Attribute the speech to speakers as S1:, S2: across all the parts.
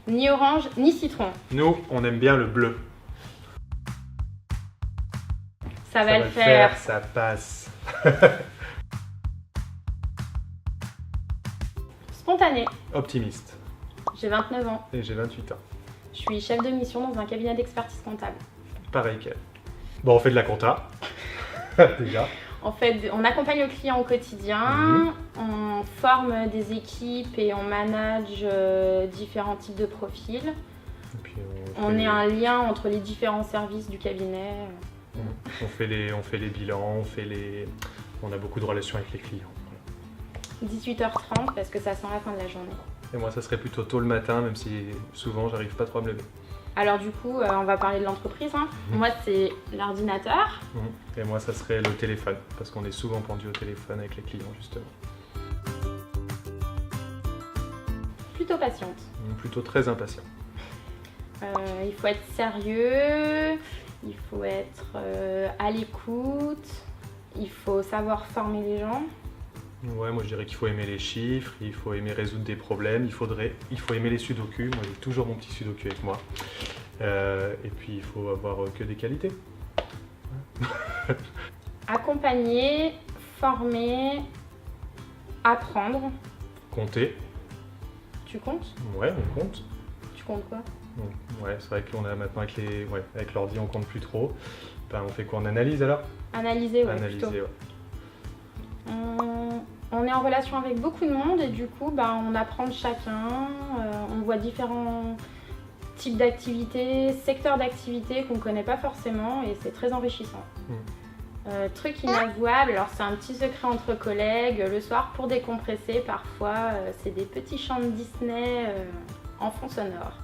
S1: Ni orange, ni citron.
S2: Nous, on aime bien le bleu.
S1: Ça va le faire.
S2: Ça passe.
S1: Spontané.
S2: Optimiste.
S1: J'ai 29 ans.
S2: Et j'ai 28 ans.
S1: Je suis chef de mission dans un cabinet d'expertise comptable.
S2: Pareil qu'elle. Bon, on fait de la compta. Déjà.
S1: En fait, on accompagne le client au quotidien, on forme des équipes et on manage différents types de profils.
S2: Et puis
S1: On est un lien entre les différents services du cabinet.
S2: On fait les bilans, on a beaucoup de relations avec les clients.
S1: 18h30 parce que ça sent la fin de la journée.
S2: Et moi, ça serait plutôt tôt le matin, même si souvent, j'arrive pas trop à me lever.
S1: Alors du coup, on va parler de l'entreprise. Moi, c'est l'ordinateur.
S2: Et moi, ça serait le téléphone, parce qu'on est souvent pendu au téléphone avec les clients, justement.
S1: Plutôt patiente.
S2: Plutôt très impatient.
S1: Il faut être sérieux, il faut être à l'écoute, il faut savoir former les gens.
S2: Ouais, moi je dirais qu'il faut aimer les chiffres, il faut aimer résoudre des problèmes, il faut aimer les sudoku. Moi j'ai toujours mon petit sudoku avec moi. Et puis il faut avoir que des qualités.
S1: Accompagner, former, apprendre.
S2: Compter.
S1: Tu comptes?
S2: Ouais, on compte.
S1: Tu comptes quoi?
S2: Ouais, c'est vrai qu'on a maintenant avec l'ordi on compte plus trop. Ben, on fait quoi? On analyse alors?
S1: Analyser, ouais.
S2: Analyser,
S1: plutôt.
S2: Ouais.
S1: On est en relation avec beaucoup de monde et du coup, on apprend de chacun. On voit différents types d'activités, secteurs d'activités qu'on ne connaît pas forcément et c'est très enrichissant. Truc inavouable, alors c'est un petit secret entre collègues, le soir pour décompresser, parfois c'est des petits chants de Disney en fond sonore.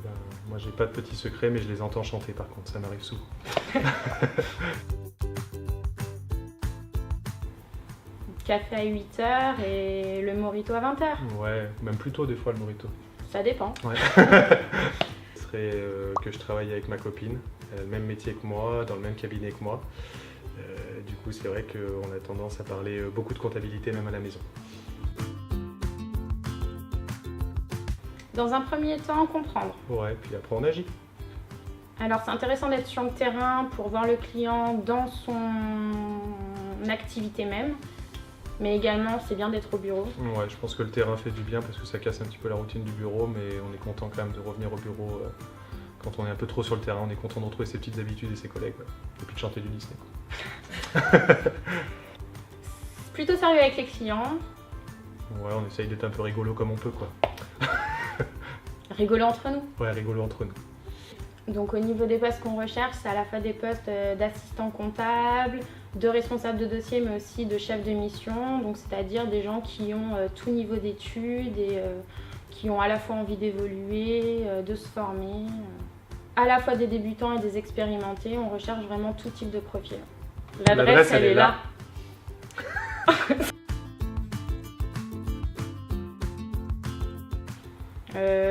S2: Ben, moi j'ai pas de petits secrets mais je les entends chanter par contre, ça m'arrive souvent.
S1: Café à 8h et le mojito à 20h.
S2: Ouais, même plus tôt des fois le mojito.
S1: Ça dépend.
S2: Ouais. Ce serait que je travaille avec ma copine, elle a le même métier que moi, dans le même cabinet que moi. Du coup, c'est vrai qu'on a tendance à parler beaucoup de comptabilité même à la maison.
S1: Dans un premier temps, comprendre.
S2: Ouais, puis après on agit.
S1: Alors c'est intéressant d'être sur le terrain pour voir le client dans son activité même. Mais également, c'est bien d'être au bureau.
S2: Ouais, je pense que le terrain fait du bien parce que ça casse un petit peu la routine du bureau, mais on est content quand même de revenir au bureau. Quand on est un peu trop sur le terrain, on est content de retrouver ses petites habitudes et ses collègues. Ouais. Et puis de chanter du Disney.
S1: Plutôt sérieux avec les clients.
S2: Ouais, on essaye d'être un peu rigolo comme on peut, quoi.
S1: Rigoler entre nous.
S2: Ouais, rigolo entre nous.
S1: Donc au niveau des postes qu'on recherche, c'est à la fois des postes d'assistant comptable, de responsable de dossier, mais aussi de chef de mission. Donc c'est-à-dire des gens qui ont tout niveau d'études et qui ont à la fois envie d'évoluer, de se former. À la fois des débutants et des expérimentés, on recherche vraiment tout type de profil. L'adresse, elle est là.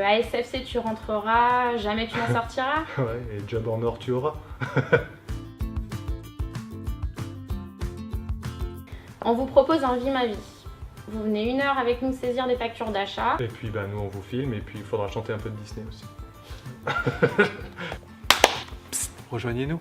S1: À SFC, tu rentreras, jamais tu n'en sortiras.
S2: Ouais, et job en or, tu auras.
S1: On vous propose un Vie ma vie. Vous venez 1 heure avec nous saisir des factures d'achat.
S2: Et puis nous on vous filme et puis il faudra chanter un peu de Disney aussi. Psst, rejoignez-nous.